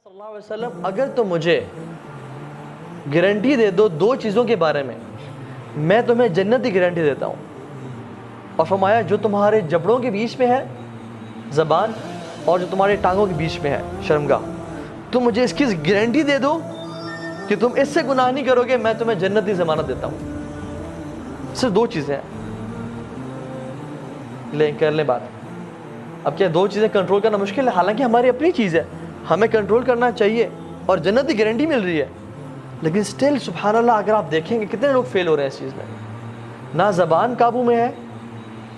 صلی اللہ علیہ وسلم اگر تم مجھے گارنٹی دے دو دو چیزوں کے بارے میں تمہیں جنت کی گارنٹی دیتا ہوں. اور فرمایا جو تمہارے جبڑوں کے بیچ میں ہے زبان اور جو تمہارے ٹانگوں کے بیچ میں ہے شرمگاہ, تم مجھے اس کی گارنٹی دے دو کہ تم اس سے گناہ نہیں کرو گے, میں تمہیں جنت کی ضمانت دیتا ہوں. صرف دو چیزیں ہیں, کر لیں بات. اب کیا دو چیزیں کنٹرول کرنا مشکل ہے؟ حالانکہ ہماری اپنی چیز ہے, ہمیں کنٹرول کرنا چاہیے اور جنت کی گارنٹی مل رہی ہے, لیکن سٹل سبحان اللہ اگر آپ دیکھیں گے کتنے لوگ فیل ہو رہے ہیں اس چیز میں. نہ زبان قابو میں ہے,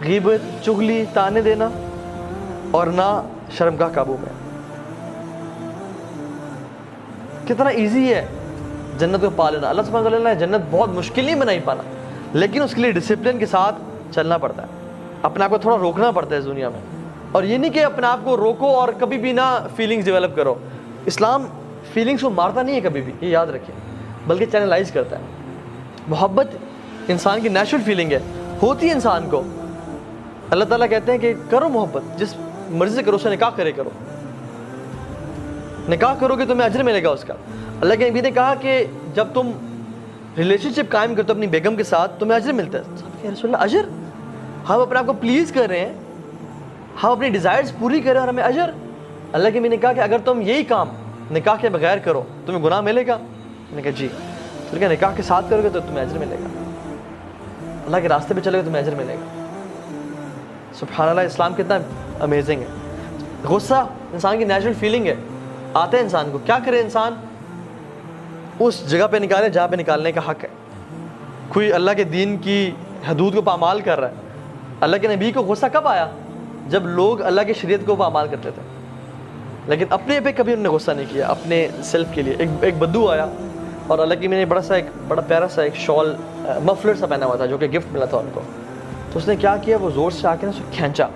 غیبت, چغلی, تانے دینا, اور نہ شرمگاہ قابو میں. کتنا ایزی ہے جنت کو پا لینا. اللہ سبحانہ وتعالیٰ نے جنت بہت مشکل نہیں بنائی پانا, لیکن اس کے لیے ڈسپلن کے ساتھ چلنا پڑتا ہے, اپنے آپ کو تھوڑا روکنا پڑتا ہے اس دنیا میں. اور یہ نہیں کہ اپنے آپ کو روکو اور کبھی بھی نہ فیلنگز ڈیولپ کرو. اسلام فیلنگز کو مارتا نہیں ہے کبھی بھی, یہ یاد رکھیں, بلکہ چینلائز کرتا ہے. محبت انسان کی نیچرل فیلنگ ہے, ہوتی ہے انسان کو. اللہ تعالیٰ کہتے ہیں کہ کرو محبت, جس مرضی سے کرو, اسے نکاح کرے کرو, نکاح کرو گے تمہیں اجر ملے گا اس کا. اللہ کے نبی نے کہا کہ جب تم ریلیشن شپ قائم کرتے ہو اپنی بیگم کے ساتھ تمہیں اجر ملتا ہے. رسول اللہ اجر؟ ہم اپنے آپ کو پلیز کر رہے ہیں, ہم اپنی ڈیزائرز پوری کر رہے ہیں اور ہمیں اجر. اللہ کے نبی نے کہا کہ اگر تم یہی کام نکاح کے بغیر کرو تمہیں گناہ ملے گا؟ میں نے کہا جی. تو کہا نکاح کے ساتھ کرو گے تو تمہیں اجر ملے گا, اللہ کے راستے پہ چلو گے تمہیں اجر ملے گا. سبحان اللہ, اسلام کتنا امیزنگ ہے. غصہ انسان کی نیچرل فیلنگ ہے, آتا ہے انسان کو. کیا کرے انسان؟ اس جگہ پہ نکالے جہاں پہ نکالنے کا حق ہے. کوئی اللہ کے دین کی حدود کو پامال کر رہا ہے. اللہ کے نبی کو غصہ کب آیا؟ جب لوگ اللہ کی شریعت کو پامال کرتے تھے, لیکن اپنے پہ کبھی انہوں نے غصہ نہیں کیا, اپنے سیلف کے لیے. ایک بدو آیا اور اللہ کی میں نے بڑا پیارا سا ایک شال مفلر سا پہنا ہوا تھا جو کہ گفٹ ملا تھا ان کو. تو اس نے کیا کیا, وہ زور سے آ کے نا اسے کھینچا,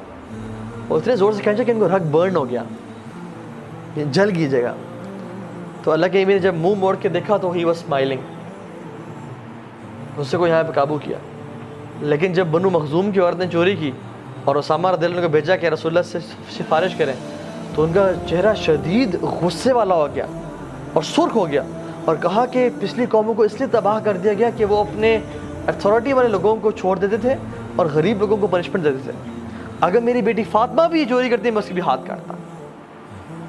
اور اتنے زور سے کھینچا کہ ان کو رگ برن ہو گیا, جل گئی جگہ. تو اللہ کے نبی نے جب منہ موڑ کے دیکھا تو ہی واز اسمائلنگ, اس سے کو یہاں پہ قابو کیا. لیکن جب بنو مخزوم کی عورت نے چوری کی اور اسامہ رضی اللہ عنہ کو بھیجا کہ رسول اللہ سے سفارش کریں, تو ان کا چہرہ شدید غصے والا ہو گیا اور سرخ ہو گیا, اور کہا کہ پچھلی قوموں کو اس لیے تباہ کر دیا گیا کہ وہ اپنے اتھارٹی والے لوگوں کو چھوڑ دیتے تھے اور غریب لوگوں کو پنشمنٹ دیتے تھے. اگر میری بیٹی فاطمہ بھی چوری کرتی میں اس کی بھی ہاتھ کاٹتا.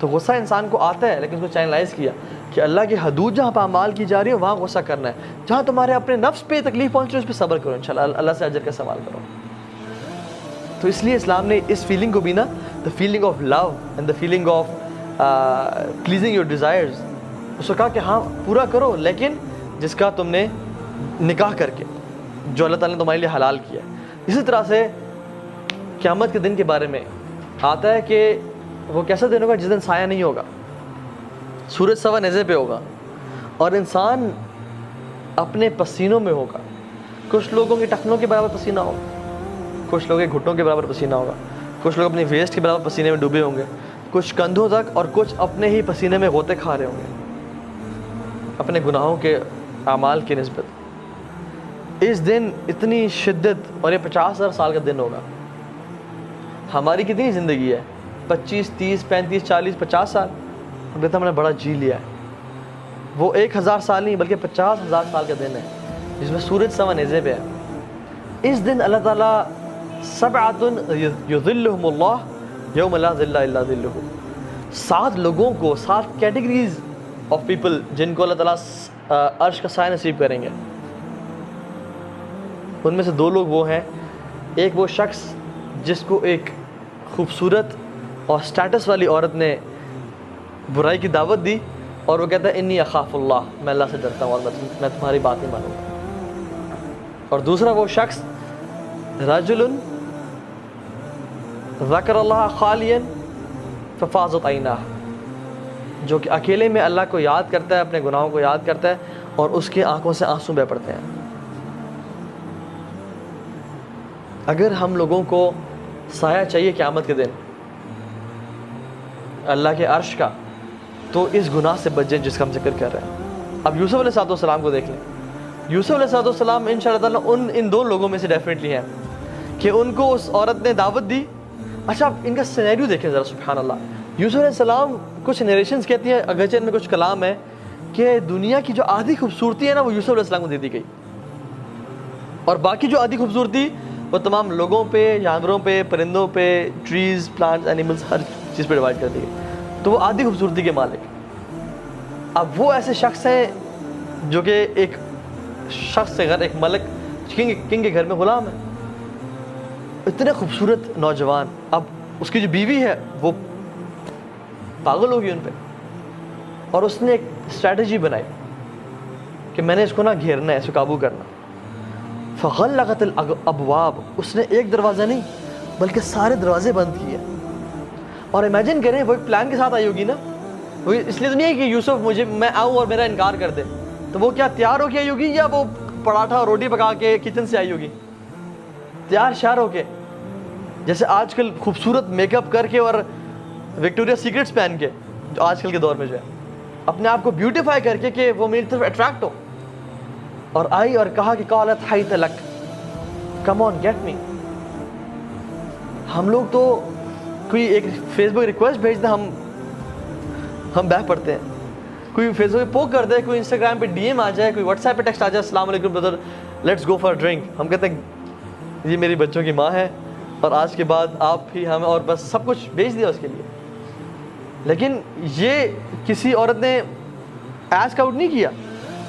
تو غصہ انسان کو آتا ہے, لیکن اس کو چینلائز کیا کہ اللہ کی حدود جہاں پہ اعمال کی جا رہی ہے وہاں غصہ کرنا ہے. جہاں تمہارے اپنے نفس پہ تکلیف پہنچ رہی ہے اس پہ صبر کرو, انشاءاللہ اللہ سے اجر کا سوال کرو. تو اس لیے اسلام نے اس فیلنگ کو بھی نا, the feeling of love and the feeling of pleasing your desires, اس کو کہا کہ ہاں پورا کرو, لیکن جس کا تم نے نکاح کر کے جو اللہ تعالیٰ نے تمہارے لیے حلال کیا ہے. اسی طرح سے قیامت کے دن کے بارے میں آتا ہے کہ وہ کیسا دن ہوگا جس دن سایہ نہیں ہوگا, سورج سوا نیزے پہ ہوگا اور انسان اپنے پسینوں میں ہوگا. کچھ لوگوں کے ٹخنوں کے برابر پسینہ ہوگا, کچھ لوگوں کے گھٹنوں کے برابر پسینہ ہوگا, کچھ لوگ اپنی ویسٹ کے برابر پسینے میں ڈوبے ہوں گے, کچھ کندھوں تک, اور کچھ اپنے ہی پسینے میں غوطے کھا رہے ہوں گے اپنے گناہوں کے اعمال کی نسبت. اس دن اتنی شدت, اور یہ 50,000 سال کا دن ہوگا. ہماری کتنی زندگی ہے؟ 25, 30, 35, 40, 50 سال. ہم نے بڑا جی لیا ہے. وہ 1000 سال نہیں بلکہ 50,000 سال کا دن ہے جس میں سورج سوا نیزے پہ ہے. اس دن اللہ تعالیٰ سبعۃ یظلھم اللہ یوم لا ظل الا ظلہ, 7 لوگوں کو, 7 کیٹیگریز آف پیپل جن کو اللہ تعالیٰ عرش کا سایہ نصیب کریں گے. ان میں سے 2 لوگ وہ ہیں, ایک وہ شخص جس کو ایک خوبصورت اور سٹیٹس والی عورت نے برائی کی دعوت دی اور وہ کہتا ہے انی اخاف اللہ, میں اللہ سے ڈرتا ہوں اور میں تمہاری بات نہیں مانوں گا. اور دوسرا وہ شخص رجل ذکر اللہ خالیا ففاضت عیناہ, جو کہ اکیلے میں اللہ کو یاد کرتا ہے, اپنے گناہوں کو یاد کرتا ہے اور اس کی آنکھوں سے آنسو بہہ پڑتے ہیں. اگر ہم لوگوں کو سایہ چاہیے قیامت کے دن اللہ کے عرش کا, تو اس گناہ سے بچ جائیں جس کا ہم ذکر کر رہے ہیں. اب یوسف علیہ السلام کو دیکھ لیں. یوسف علیہ السلام ان شاء اللہ تعالیٰ ان 2 لوگوں میں سے ڈیفینیٹلی ہیں کہ ان کو اس عورت نے دعوت دی. اچھا آپ ان کا سینیریو دیکھیں ذرا, سبحان اللہ. یوسف علیہ السلام کچھ نریشنز کہتی ہیں, اگرچہ ان میں کچھ کلام ہے, کہ دنیا کی جو آدھی خوبصورتی ہے نا وہ یوسف علیہ السلام کو دے دی گئی, اور باقی جو آدھی خوبصورتی وہ تمام لوگوں پہ, جانوروں پہ, پرندوں پہ, ٹریز, پلانٹس, اینیملز, ہر چیز پہ ڈیوائڈ کر دی گئی. تو وہ آدھی خوبصورتی کے مالک. اب وہ ایسے شخص ہیں جو کہ ایک شخص سے گھر, ایک ملک کنگ کے گھر میں غلام ہے, اتنے خوبصورت نوجوان. اب اس کی جو بیوی ہے وہ پاگل ہوگی ان پہ, اور اس نے ایک اسٹریٹجی بنائی کہ میں نے اس کو نا گھیرنا ہے, اس کو قابو کرنا. فغلقت الابواب, اس نے ایک دروازہ نہیں بلکہ سارے دروازے بند کیے. اور امیجن کریں وہ ایک پلان کے ساتھ آئی ہوگی نا, وہ اس لیے تو نہیں ہے کہ یوسف میں آؤں اور میرا انکار کر دے. تو وہ کیا تیار ہو کے آئی ہوگی, یا وہ پراٹھا اور روٹی پکا کے کچن سے آئی ہوگی تیار شیار ہو کے, جیسے آج کل خوبصورت میک اپ کر کے اور وکٹوریا سیکرٹس پہن کے, جو آج کل کے دور میں جو ہے اپنے آپ کو بیوٹیفائی کر کے کہ وہ میری طرف اٹریکٹ ہو. اور آئی اور کہا کہ قالت حیت لک کم آن گیٹ می. ہم لوگ تو کوئی ایک فیس بک ریکویسٹ بھیج دیں, ہم بہ پڑتے ہیں. کوئی فیس بک پہ پوک کر دے, کوئی انسٹاگرام پہ ڈی ایم آ جائے, کوئی واٹس ایپ پہ ٹیکسٹ آ جائے, السلام علیکم برادر, لیٹس گو فار ڈرنک. ہم کہتے ہیں یہ میری بچوں کی ماں ہے اور آج کے بعد آپ ہی ہمیں, اور بس سب کچھ بھیج دیا اس کے لیے. لیکن یہ کسی عورت نے ایسک آؤٹ نہیں کیا,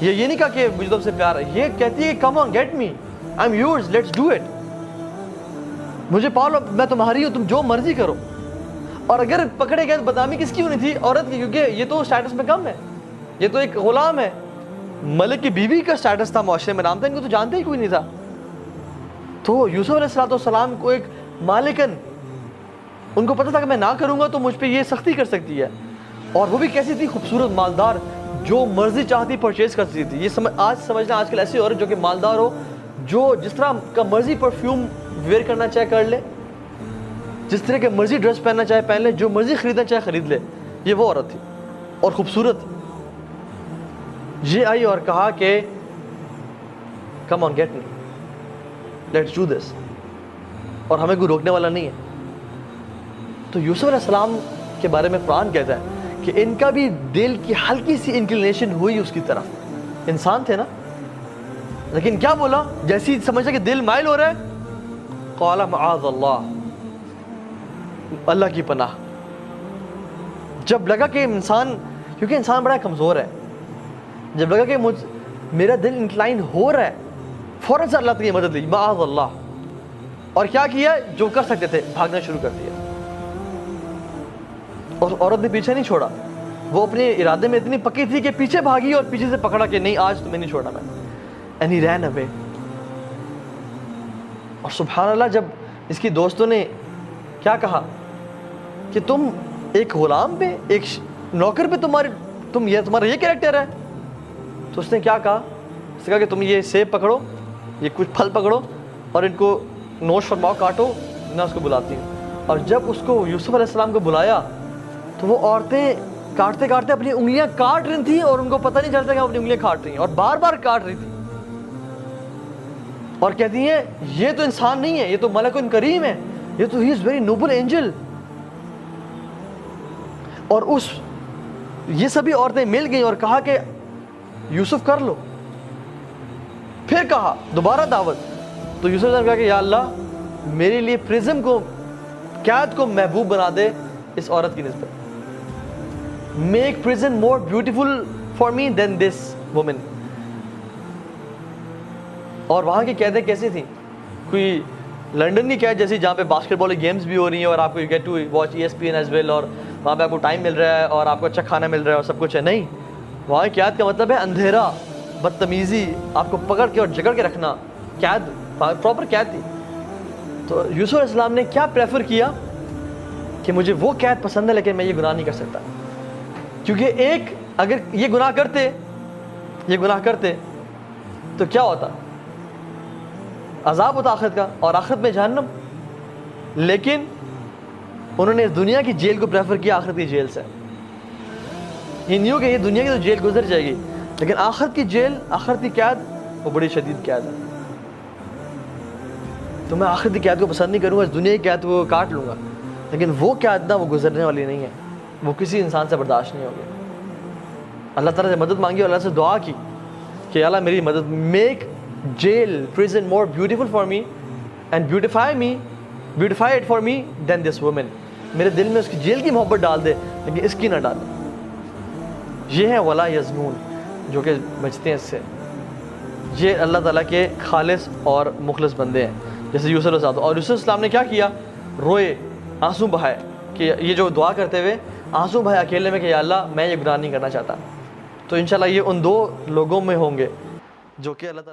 یہ نہیں کہا کہ مجھے تم سے پیار ہے, یہ کہتی ہے come on get me, I am yours, let's do it. مجھے پا لو, میں تمہاری ہوں, تم جو مرضی کرو. اور اگر پکڑے گئے تو بدنامی کس کی ہونی تھی؟ عورت کی, کیونکہ یہ تو اسٹیٹس میں کم ہے, یہ تو ایک غلام ہے. ملک کی بیوی کا اسٹیٹس تھا معاشرے میں, نام تھا, ان کو تو جانتے ہی کوئی نہیں تھا. تو یوسف علیہ السلام کو ایک مالکن, ان کو پتہ تھا کہ میں نہ کروں گا تو مجھ پہ یہ سختی کر سکتی ہے. اور وہ بھی کیسی تھی؟ خوبصورت, مالدار, جو مرضی چاہتی پرچیز کر سکتی تھی. یہ آج سمجھنا آج کل ایسی عورت جو کہ مالدار ہو, جو جس طرح کا مرضی پرفیوم ویئر کرنا چاہے کر لے, جس طرح کے مرضی ڈریس پہننا چاہے پہن لے, جو مرضی خریدنا چاہے خرید لے. یہ وہ عورت تھی اور خوبصورت. یہ آئی اور کہا کہ come on get me, let's do this, اور ہمیں کوئی روکنے والا نہیں ہے. تو یوسف علیہ السلام کے بارے میں قرآن کہتا ہے کہ ان کا بھی دل کی ہلکی سی انکلینیشن ہوئی اس کی طرف. انسان تھے نا, لیکن کیا بولا جیسی سمجھا کہ دل مائل ہو رہا ہے, قال معاذ اللہ, اللہ کی پناہ. جب لگا کہ انسان, کیونکہ انسان بڑا کمزور ہے, جب لگا کہ میرا دل انکلائن ہو رہا ہے, فوراً سے اللہ کی مدد لی, معاذ اللہ. اور کیا کیا, جو کر سکتے تھے بھاگنا شروع کر دیا. اور عورت نے پیچھے نہیں چھوڑا, وہ اپنے ارادے میں اتنی پکی تھی کہ پیچھے بھاگی اور پیچھے سے پکڑا کہ نہیں آج تمہیں نہیں چھوڑا میں. And he ran away. اور سبحان اللہ, جب اس کی دوستوں نے کیا کہا کہ تم ایک غلام پہ, ایک نوکر پہ تمہارا یہ کریکٹر ہے, تو اس نے کیا کہا, اس نے کہا کہ تم یہ سیب پکڑو, یہ کچھ پھل پکڑو اور ان کو نوش فرماؤ, کاٹو, میں اس کو بلاتی ہوں. اور جب اس کو یوسف علیہ السلام کو بلایا تو وہ عورتیں کاٹتے کاٹتے اپنی انگلیاں کاٹ رہی تھیں, اور ان کو پتہ نہیں چلتا کہ وہ اپنی انگلیاں کاٹ رہی ہیں, اور بار بار کاٹ رہی تھی. اور کہتی ہیں یہ تو انسان نہیں ہے, یہ تو ملک کریم ہے, یہ تو ہی از ویری نوبل اینجل. اور یہ سبھی عورتیں مل گئیں اور کہا کہ یوسف کر لو. پھر کہا دوبارہ دعوت, تو یوسف نے کہا کہ یا اللہ میرے لیے پرزم کو, قید کو محبوب بنا دے اس عورت کی نسبت. Make prison more beautiful for me than this woman. اور وہاں کی قیدیں کیسی تھیں؟ کوئی لنڈن کی قید جیسی جہاں پہ باسکٹ بال گیمز بھی ہو رہی ہیں اور آپ کو get to watch ESPN as well, اور وہاں پہ آپ کو ٹائم مل رہا ہے اور آپ کو اچھا کھانا مل رہا ہے اور سب کچھ ہے. نہیں, وہاں کی قید کا مطلب ہے اندھیرا, بدتمیزی, آپ کو پکڑ کے اور جکڑ کے رکھنا. قید, پراپر قید تھی. تو یوسف علیہ السلام نے کیا پریفر کیا کہ مجھے وہ قید پسند ہے لیکن میں یہ گناہ نہیں کر سکتا. کیونکہ ایک اگر یہ گناہ کرتے تو کیا ہوتا, عذاب ہوتا آخرت کا, اور آخرت میں جہنم. لیکن انہوں نے اس دنیا کی جیل کو پریفر کیا آخرت کی جیل سے. یہ نیو کہ یہ دنیا کی تو جیل گزر جائے گی, لیکن آخرت کی جیل, آخرت کی قید وہ بڑی شدید قید ہے. تو میں آخرت کی قید کو پسند نہیں کروں گا, اس دنیا کی قید کو کاٹ لوں گا, لیکن وہ قید نہ وہ گزرنے والی نہیں ہے. وہ کسی انسان سے برداشت نہیں ہوگی. اللہ تعالیٰ سے مدد مانگی اور اللہ سے دعا کی کہ اللہ میری مدد, make jail prison more beautiful for me and beautify it for me than this woman. میرے دل میں اس کی جیل کی محبت ڈال دے لیکن اس کی نہ ڈالے. یہ ہے ولا یزنون, جو کہ بچتے ہیں اس سے. یہ اللہ تعالیٰ کے خالص اور مخلص بندے ہیں, جیسے یوسف علیہ السلام. اور یوسف علیہ السلام نے کیا کیا, روئے, آنسو بہائے, کہ یہ جو دعا کرتے ہوئے آنسو بہائے اکیلے میں کہ یا اللہ میں یہ گناہ نہیں کرنا چاہتا. تو انشاءاللہ یہ ان دو لوگوں میں ہوں گے جو کہ اللہ تعالیٰ